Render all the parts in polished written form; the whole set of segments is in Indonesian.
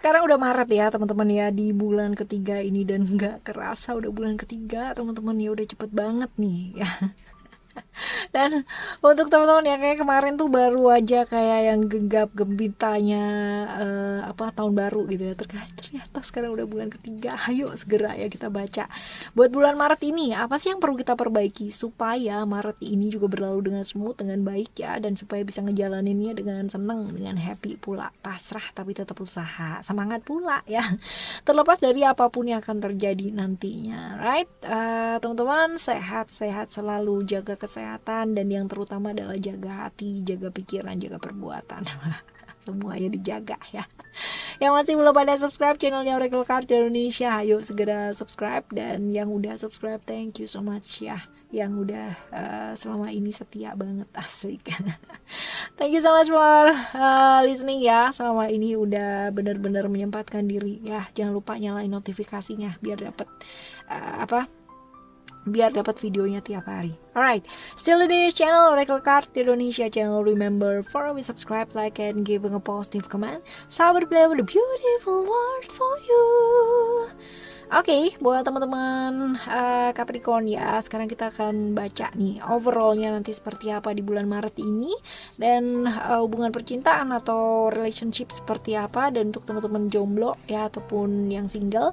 sekarang udah Maret ya teman-teman ya, di bulan ketiga ini, dan nggak kerasa udah bulan ketiga teman-teman ya, udah cepet banget nih ya. Dan untuk teman-teman yang kayak kemarin tuh baru aja kayak yang genggam gembitanya tahun baru gitu ya, ternyata sekarang udah bulan ketiga. Ayo segera ya kita baca buat bulan Maret ini apa sih yang perlu kita perbaiki supaya Maret ini juga berlalu dengan smooth, dengan baik ya, dan supaya bisa ngejalaninnya dengan seneng, dengan happy pula, pasrah tapi tetap usaha, semangat pula ya, terlepas dari apapun yang akan terjadi nantinya, right? Teman-teman sehat-sehat selalu, jaga kesehatan, dan yang terutama adalah jaga hati, jaga pikiran, jaga perbuatan. Semuanya dijaga ya. Yang masih belum pada subscribe channelnya Oracle Card Indonesia, ayo segera subscribe, dan yang udah subscribe thank you so much ya, yang udah selama ini setia banget, asik. Thank you so much for listening ya, selama ini udah bener-bener menyempatkan diri ya. Jangan lupa nyalain notifikasinya biar dapat biar dapat videonya tiap hari. Alright, still in this channel Oracle Card Indonesia channel. Remember, for we subscribe, like, and giving a positive comment, so I will play with a beautiful world for you. Oke, buat teman-teman Capricorn ya, sekarang kita akan baca nih overallnya nanti seperti apa di bulan Maret ini, dan hubungan percintaan atau relationship seperti apa, dan untuk teman-teman jomblo ya ataupun yang single,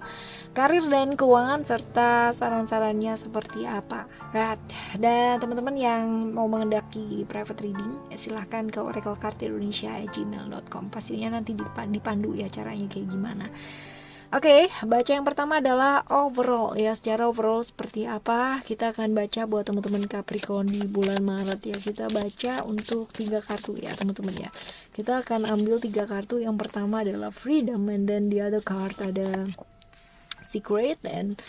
karir dan keuangan serta saran-sarannya seperti apa. Right. Dan teman-teman yang mau mengendaki private reading, silahkan ke oraclecardindonesia@gmail.com. Pastinya nanti dipandu ya caranya kayak gimana. Oke, baca yang pertama adalah overall ya, secara overall seperti apa. Kita akan baca buat teman-teman Capricorn di bulan Maret ya. Kita baca untuk 3 kartu ya teman-teman ya. Kita akan ambil 3 kartu. Yang pertama adalah Freedom, and then the other card ada Secret, and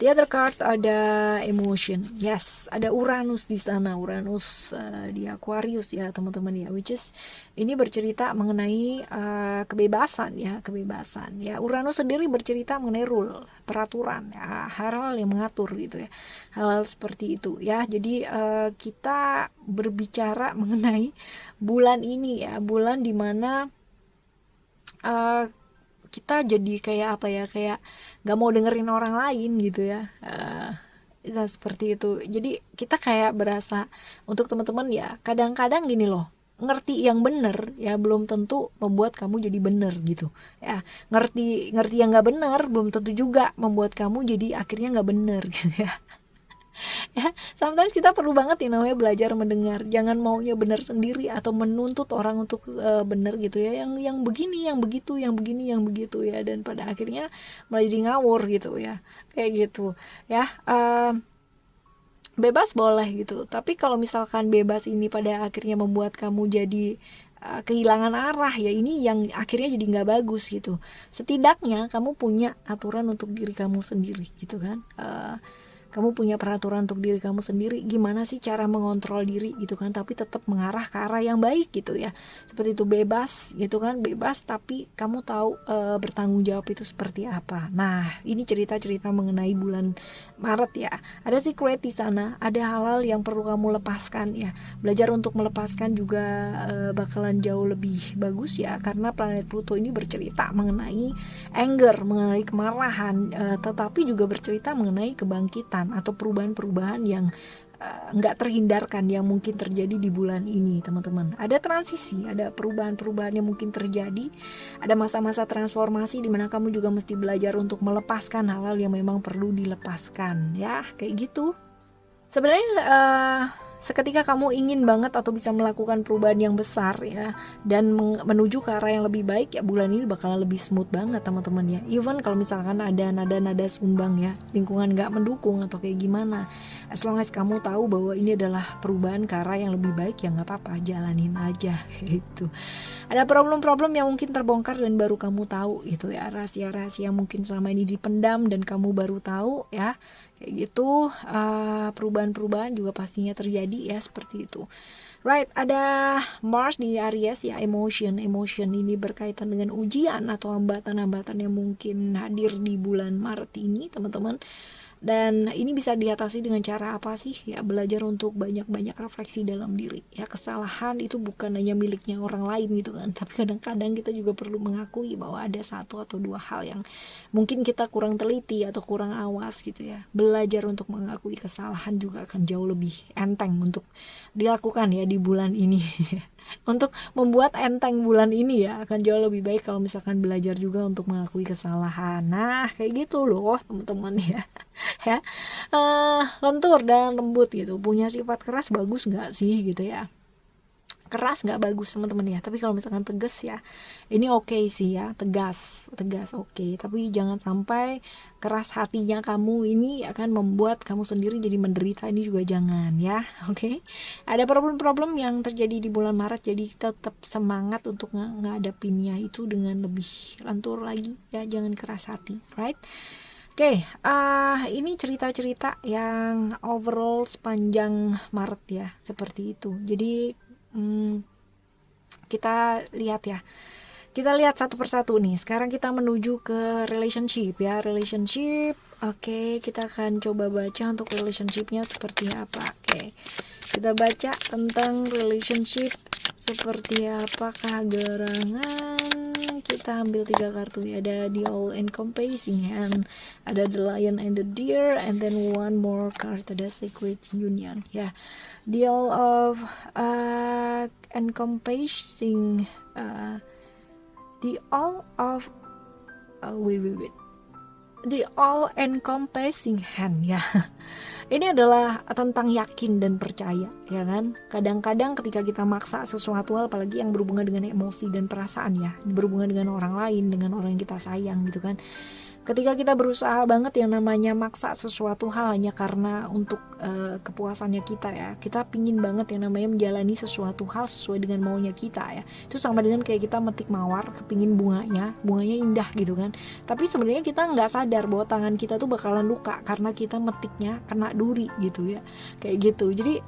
the other card ada Emotion. Yes, ada Uranus di sana. Uranus di Aquarius ya teman-teman ya, which is ini bercerita mengenai kebebasan ya, kebebasan ya. Uranus sendiri bercerita mengenai rule, peraturan ya, hal-hal yang mengatur gitu ya, hal-hal seperti itu ya. Jadi kita berbicara mengenai bulan ini ya, bulan dimana kita jadi kayak apa ya, kayak gak mau dengerin orang lain gitu ya, seperti itu. Jadi kita kayak berasa, untuk teman-teman ya, kadang-kadang gini loh, ngerti yang bener ya belum tentu membuat kamu jadi bener gitu ya, ngerti yang gak bener belum tentu juga membuat kamu jadi akhirnya gak bener gitu ya. Ya, sometimes kita perlu banget yang namanya belajar mendengar, jangan maunya benar sendiri atau menuntut orang untuk benar gitu ya, yang begini, yang begitu, yang begini, yang begitu ya, dan pada akhirnya malah jadi ngawur gitu ya, kayak gitu ya. Bebas boleh gitu, tapi kalau misalkan bebas ini pada akhirnya membuat kamu jadi kehilangan arah ya, ini yang akhirnya jadi nggak bagus gitu. Setidaknya kamu punya aturan untuk diri kamu sendiri gitu kan. Kamu punya peraturan untuk diri kamu sendiri, gimana sih cara mengontrol diri gitu kan, tapi tetap mengarah ke arah yang baik gitu ya. Seperti itu, bebas gitu kan, bebas tapi kamu tahu bertanggung jawab itu seperti apa. Nah, ini cerita-cerita mengenai bulan Maret ya. Ada secret di sana, ada hal-hal yang perlu kamu lepaskan ya. Belajar untuk melepaskan juga bakalan jauh lebih bagus ya, karena planet Pluto ini bercerita mengenai anger, mengenai kemarahan, tetapi juga bercerita mengenai kebangkitan atau perubahan-perubahan yang nggak terhindarkan yang mungkin terjadi di bulan ini teman-teman. Ada transisi, ada perubahan-perubahan yang mungkin terjadi, ada masa-masa transformasi di mana kamu juga mesti belajar untuk melepaskan hal-hal yang memang perlu dilepaskan ya, kayak gitu. Sebenarnya seketika kamu ingin banget atau bisa melakukan perubahan yang besar ya, dan menuju ke arah yang lebih baik ya, bulan ini bakalan lebih smooth banget teman-teman ya. Even kalau misalkan ada nada-nada sumbang ya, lingkungan gak mendukung atau kayak gimana, as long as kamu tahu bahwa ini adalah perubahan ke arah yang lebih baik ya, gak apa-apa, jalanin aja gitu. Ada problem-problem yang mungkin terbongkar dan baru kamu tahu gitu ya, rahasia-rahasia yang mungkin selama ini dipendam dan kamu baru tahu ya, kayak gitu. Perubahan-perubahan juga pastinya terjadi ya, seperti itu. Right, ada Mars di Aries ya, emotion ini berkaitan dengan ujian atau hambatan-hambatan yang mungkin hadir di bulan Maret ini teman-teman. Dan ini bisa diatasi dengan cara apa sih? Ya belajar untuk banyak-banyak refleksi dalam diri. Ya kesalahan itu bukan hanya miliknya orang lain gitu kan. Tapi kadang-kadang kita juga perlu mengakui bahwa ada satu atau dua hal yang mungkin kita kurang teliti atau kurang awas gitu ya. Belajar untuk mengakui kesalahan juga akan jauh lebih enteng untuk dilakukan ya di bulan ini. Untuk membuat enteng bulan ini ya akan jauh lebih baik kalau misalkan belajar juga untuk mengakui kesalahan. Nah, kayak gitu loh teman-teman ya. Ya lentur dan lembut gitu, punya sifat keras bagus nggak sih gitu ya. Keras nggak bagus teman-teman ya, tapi kalau misalkan tegas ya ini oke sih ya, tegas oke. Tapi jangan sampai keras hatinya kamu ini akan membuat kamu sendiri jadi menderita, ini juga jangan ya. Oke. Ada problem-problem yang terjadi di bulan Maret, jadi tetap semangat untuk ngadapinnya itu dengan lebih lentur lagi ya, jangan keras hati, right? Oke, ini cerita-cerita yang overall sepanjang Maret ya, seperti itu. Jadi kita lihat ya, kita lihat satu persatu nih. Sekarang kita menuju ke relationship ya, relationship. Oke, kita akan coba baca untuk relationshipnya seperti apa. Oke, kita baca tentang relationship seperti apakah gerangan. Kita ambil 3 kartu ya, ada the all encompassing hand, ada the lion and the deer, and then one more card, ada sacred union ya. The all of encompassing the all of wait the all encompassing hand ya. Ini adalah tentang yakin dan percaya ya kan. Kadang-kadang ketika kita maksa sesuatu hal, apalagi yang berhubungan dengan emosi dan perasaan ya, berhubungan dengan orang lain, dengan orang yang kita sayang gitu kan. Ketika kita berusaha banget yang namanya maksa sesuatu hal hanya karena untuk kepuasannya kita ya, kita pingin banget yang namanya menjalani sesuatu hal sesuai dengan maunya kita ya. Itu sama dengan kayak kita metik mawar, kepingin bunganya indah gitu kan. Tapi sebenarnya kita nggak sadar bahwa tangan kita tuh bakalan luka karena kita metiknya kena duri gitu ya, kayak gitu. Jadi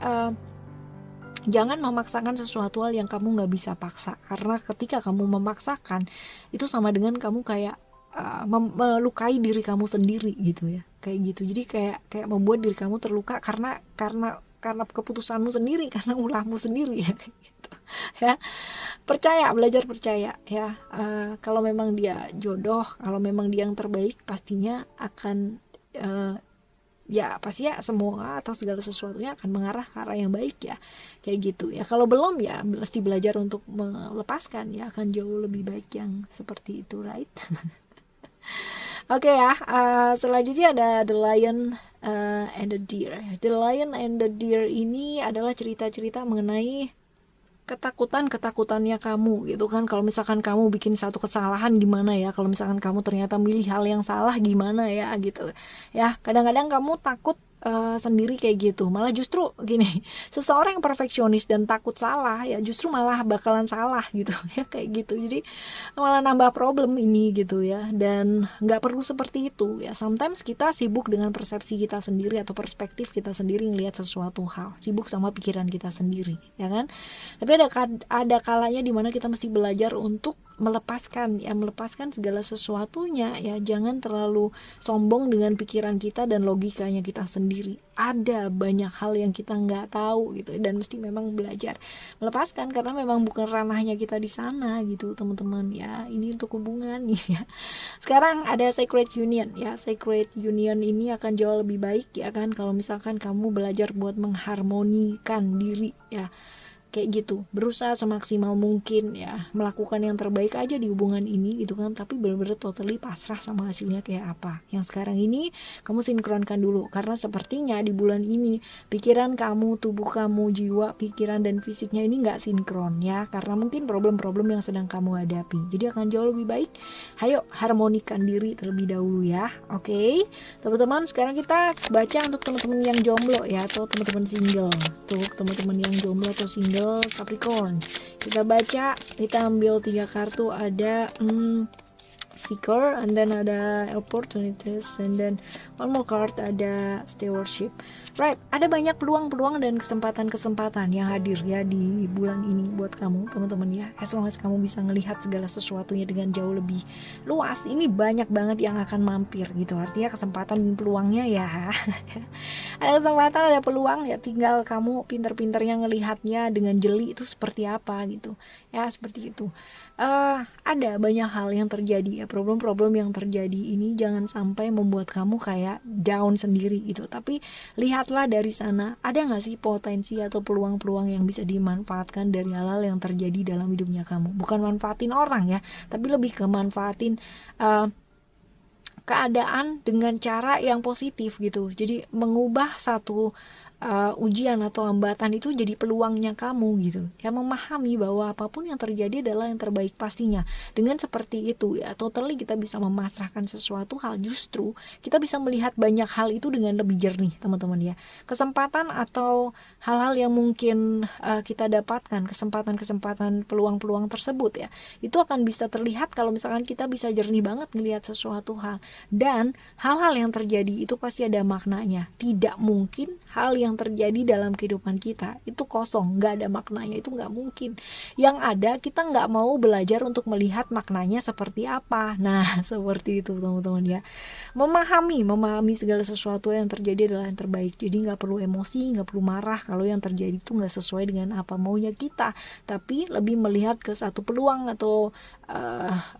jangan memaksakan sesuatu hal yang kamu nggak bisa paksa, karena ketika kamu memaksakan itu sama dengan kamu kayak melukai diri kamu sendiri gitu ya, kayak gitu. Jadi kayak membuat diri kamu terluka karena keputusanmu sendiri, karena ulahmu sendiri ya, kayak gitu ya. Belajar percaya ya. Kalau memang dia jodoh, kalau memang dia yang terbaik, pastinya akan ya pasti ya semua atau segala sesuatunya akan mengarah ke arah yang baik ya, kayak gitu ya. Kalau belum ya mesti belajar untuk melepaskan ya, akan jauh lebih baik yang seperti itu, right? Oke ya, selanjutnya ada The Lion and the Deer. The Lion and the Deer ini adalah cerita-cerita mengenai ketakutannya kamu gitu kan. Kalau misalkan kamu bikin satu kesalahan gimana ya, kalau misalkan kamu ternyata milih hal yang salah gimana ya gitu ya. Kadang-kadang kamu takut sendiri kayak gitu, malah justru gini, seseorang yang perfeksionis dan takut salah ya justru malah bakalan salah gitu ya, kayak gitu. Jadi malah nambah problem ini gitu ya, dan nggak perlu seperti itu ya. Sometimes kita sibuk dengan persepsi kita sendiri atau perspektif kita sendiri ngelihat sesuatu hal, sibuk sama pikiran kita sendiri ya kan. Tapi ada kalanya dimana kita mesti belajar untuk melepaskan segala sesuatunya ya. Jangan terlalu sombong dengan pikiran kita dan logikanya kita sendiri. Ada banyak hal yang kita nggak tahu gitu, dan mesti memang belajar melepaskan karena memang bukan ranahnya kita di sana gitu teman-teman ya. Ini untuk hubungan ya. Sekarang ada sacred union ya. Sacred union ini akan jauh lebih baik ya kan kalau misalkan kamu belajar buat mengharmonikan diri ya, kayak gitu. Berusaha semaksimal mungkin ya, melakukan yang terbaik aja di hubungan ini gitu kan. Tapi bener-bener totally pasrah sama hasilnya kayak apa. Yang sekarang ini kamu sinkronkan dulu, karena sepertinya di bulan ini pikiran kamu, tubuh kamu, jiwa, pikiran dan fisiknya ini nggak sinkron ya, karena mungkin problem-problem yang sedang kamu hadapi. Jadi akan jauh lebih baik ayo harmonikan diri terlebih dahulu ya. Oke teman-teman, sekarang kita baca untuk teman-teman yang jomblo ya, atau teman-teman single. Tuh teman-teman yang jomblo atau single Capricorn, kita baca, kita ambil 3 kartu, ada seeker, and then ada opportunities, and then one more card ada stewardship. Right, ada banyak peluang-peluang dan kesempatan-kesempatan yang hadir ya di bulan ini buat kamu teman-teman ya. As long as kamu bisa ngelihat segala sesuatunya dengan jauh lebih luas, ini banyak banget yang akan mampir gitu. Artinya kesempatan dan peluangnya ya ada kesempatan, ada peluang ya, tinggal kamu pinter-pinternya ngelihatnya dengan jeli itu seperti apa gitu ya, seperti itu. Ada banyak hal yang terjadi ya, problem-problem yang terjadi ini jangan sampai membuat kamu kayak down sendiri gitu, tapi lihatlah dari sana, ada nggak sih potensi atau peluang-peluang yang bisa dimanfaatkan dari hal-hal yang terjadi dalam hidupnya kamu. Bukan manfaatin orang ya, tapi lebih ke manfaatin keadaan dengan cara yang positif gitu. Jadi mengubah satu ujian atau hambatan itu jadi peluangnya kamu gitu ya, memahami bahwa apapun yang terjadi adalah yang terbaik pastinya. Dengan seperti itu ya, totally kita bisa memasrahkan sesuatu hal, justru kita bisa melihat banyak hal itu dengan lebih jernih teman-teman ya. Kesempatan atau hal-hal yang mungkin kita dapatkan, kesempatan-kesempatan, peluang-peluang tersebut ya, itu akan bisa terlihat kalau misalkan kita bisa jernih banget melihat sesuatu hal. Dan hal-hal yang terjadi itu pasti ada maknanya. Tidak mungkin hal yang terjadi dalam kehidupan kita itu kosong, nggak ada maknanya, itu nggak mungkin. Yang ada, kita nggak mau belajar untuk melihat maknanya seperti apa. Nah seperti itu teman-teman ya. Memahami segala sesuatu yang terjadi adalah yang terbaik. Jadi nggak perlu emosi, nggak perlu marah kalau yang terjadi itu nggak sesuai dengan apa maunya kita, tapi lebih melihat ke satu peluang atau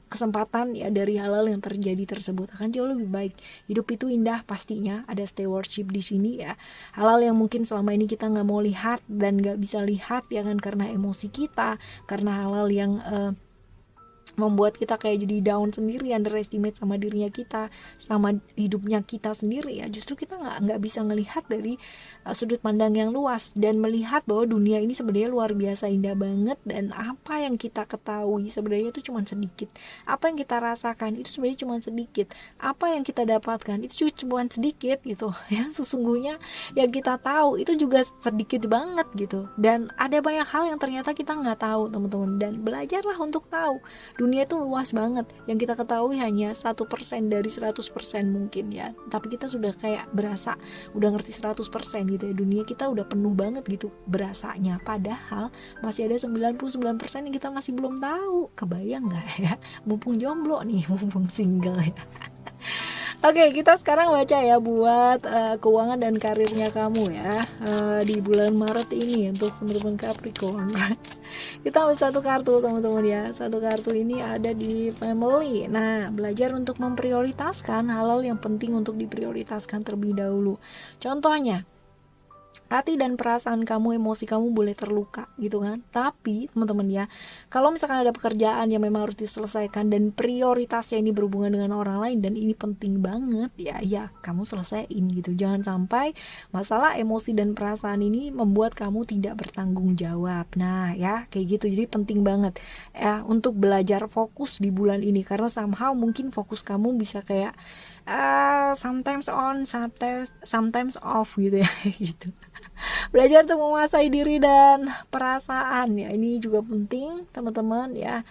kesempatan ya dari hal-hal yang terjadi tersebut akan jauh lebih baik. Hidup itu indah pastinya, ada stewardship di sini ya. Hal-hal yang mungkin selama ini kita nggak mau lihat dan nggak bisa lihat ya kan, karena emosi kita, karena hal-hal yang membuat kita kayak jadi down sendiri, underestimate sama dirinya kita, sama hidupnya kita sendiri ya. Justru kita nggak bisa ngelihat dari sudut pandang yang luas dan melihat bahwa dunia ini sebenarnya luar biasa indah banget, dan apa yang kita ketahui sebenarnya itu cuma sedikit, apa yang kita rasakan itu sebenarnya cuma sedikit, apa yang kita dapatkan itu cuma sedikit gitu ya. Sesungguhnya yang kita tahu itu juga sedikit banget gitu, dan ada banyak hal yang ternyata kita nggak tahu teman-teman. Dan belajarlah untuk tahu, dunia itu luas banget, yang kita ketahui hanya 1% dari 100% mungkin ya, tapi kita sudah kayak berasa udah ngerti 100% gitu ya. Dunia kita udah penuh banget gitu berasanya, padahal masih ada 99% yang kita masih belum tahu. Kebayang gak ya, mumpung jomblo nih, mumpung single ya. Oke, kita sekarang baca ya buat keuangan dan karirnya kamu ya di bulan Maret ini untuk teman-teman Capricorn. Kita ambil satu kartu teman-teman ya. Satu kartu ini ada di family. Nah, belajar untuk memprioritaskan hal-hal yang penting untuk diprioritaskan terlebih dahulu. Contohnya, hati dan perasaan kamu, emosi kamu boleh terluka gitu kan. Tapi teman-teman ya, kalau misalkan ada pekerjaan yang memang harus diselesaikan dan prioritasnya ini berhubungan dengan orang lain dan ini penting banget ya kamu selesaiin gitu. Jangan sampai masalah emosi dan perasaan ini membuat kamu tidak bertanggung jawab. Nah ya kayak gitu. Jadi penting banget ya untuk belajar fokus di bulan ini, karena somehow mungkin fokus kamu bisa kayak sometimes on, sometimes off gitu ya gitu. Belajar untuk menguasai diri dan perasaan ya, ini juga penting teman-teman ya.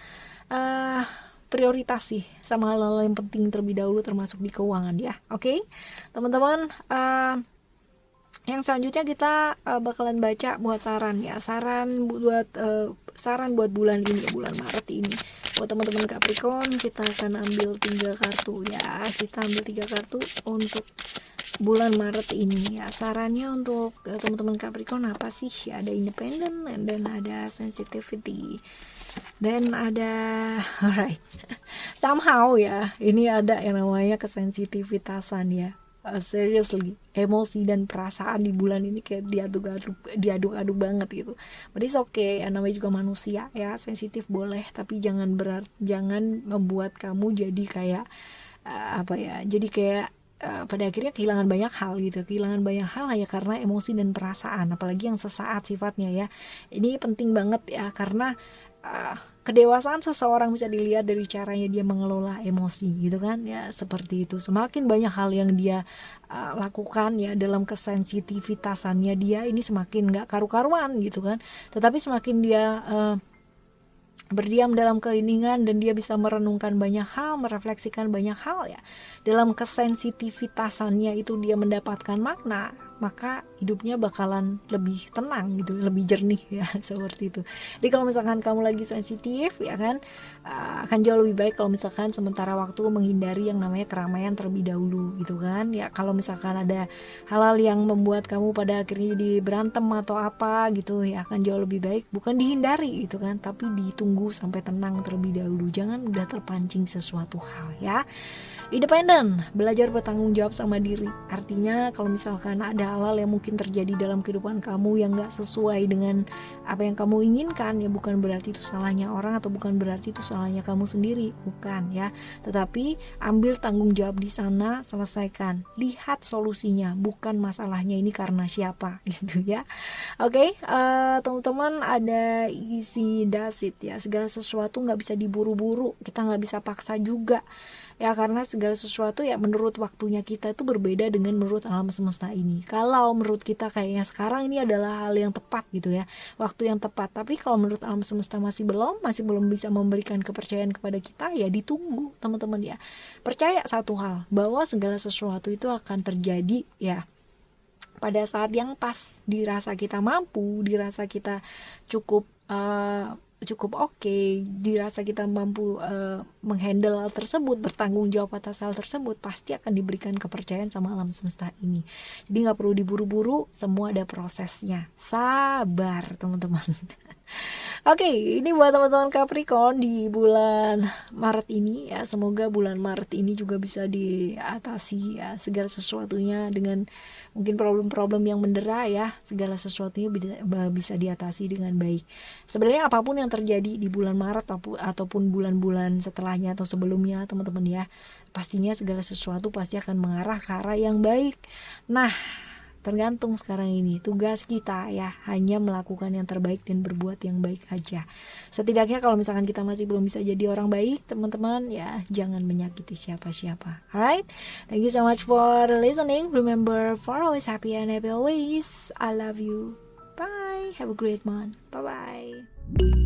Prioritas sih sama hal-hal yang penting terlebih dahulu, termasuk di keuangan ya. Oke, teman-teman. Yang selanjutnya kita bakalan baca buat saran ya, saran buat bulan ini, bulan Maret ini. Buat teman-teman Capricorn, kita akan ambil 3 kartu ya. Kita ambil 3 kartu untuk bulan Maret ini ya. Sarannya untuk teman-teman Capricorn apa sih? Ada independent, dan ada sensitivity, dan ada alright. Somehow ya, ini ada yang namanya kesensitivitasan ya. Seriously, emosi dan perasaan di bulan ini kayak diaduk-aduk banget gitu. But it's okay, namanya juga manusia ya, sensitif boleh, tapi jangan membuat kamu jadi kayak jadi kayak pada akhirnya kehilangan banyak hal gitu, hanya karena emosi dan perasaan, apalagi yang sesaat sifatnya ya. Ini penting banget ya, karena kedewasaan seseorang bisa dilihat dari caranya dia mengelola emosi gitu kan ya, seperti itu. Semakin banyak hal yang dia lakukan ya dalam kesensitivitasannya dia ini semakin gak karu-karuan gitu kan, tetapi semakin dia berdiam dalam keheningan dan dia bisa merenungkan banyak hal, merefleksikan banyak hal ya. Dalam kesensitivitasannya itu dia mendapatkan makna, maka hidupnya bakalan lebih tenang gitu, lebih jernih ya seperti itu. Jadi kalau misalkan kamu lagi sensitif ya kan, akan jauh lebih baik kalau misalkan sementara waktu menghindari yang namanya keramaian terlebih dahulu gitu kan. Ya kalau misalkan ada hal-hal yang membuat kamu pada akhirnya jadi berantem atau apa gitu ya, akan jauh lebih baik bukan dihindari gitu kan, tapi ditunggu sampai tenang terlebih dahulu. Jangan udah terpancing sesuatu hal ya. Independen, belajar bertanggung jawab sama diri. Artinya kalau misalkan ada hal-hal yang mungkin terjadi dalam kehidupan kamu yang gak sesuai dengan apa yang kamu inginkan, ya bukan berarti itu salahnya orang atau bukan berarti itu salahnya kamu sendiri, bukan ya. Tetapi ambil tanggung jawab di sana, selesaikan. Lihat solusinya, bukan masalahnya ini karena siapa gitu ya. Oke, teman-teman, ada isi dasit ya. Segala sesuatu gak bisa diburu-buru, kita gak bisa paksa juga ya, karena segala sesuatu ya menurut waktunya kita itu berbeda dengan menurut alam semesta ini. Kalau menurut kita kayaknya sekarang ini adalah hal yang tepat gitu ya, waktu yang tepat, tapi kalau menurut alam semesta masih belum bisa memberikan kepercayaan kepada kita, ya ditunggu teman-teman ya. Percaya satu hal, bahwa segala sesuatu itu akan terjadi ya pada saat yang pas, dirasa kita mampu, dirasa kita cukup oke, dirasa kita mampu menghandle hal tersebut, bertanggung jawab atas hal tersebut, pasti akan diberikan kepercayaan sama alam semesta ini. Jadi gak perlu diburu-buru, semua ada prosesnya. Sabar teman-teman. Oke, ini buat teman-teman Capricorn di bulan Maret ini ya. Semoga bulan Maret ini juga bisa diatasi ya, segala sesuatunya dengan mungkin problem-problem yang mendera ya, segala sesuatunya bisa diatasi dengan baik. Sebenarnya apapun yang terjadi di bulan Maret ataupun bulan-bulan setelahnya atau sebelumnya teman-teman ya, pastinya segala sesuatu pasti akan mengarah ke arah yang baik. Nah, tergantung sekarang ini tugas kita ya, hanya melakukan yang terbaik dan berbuat yang baik aja. Setidaknya kalau misalkan kita masih belum bisa jadi orang baik teman-teman ya, jangan menyakiti siapa-siapa. Alright, thank you so much for listening. Remember, for always happy and happy always. I love you. Bye, have a great month. Bye bye.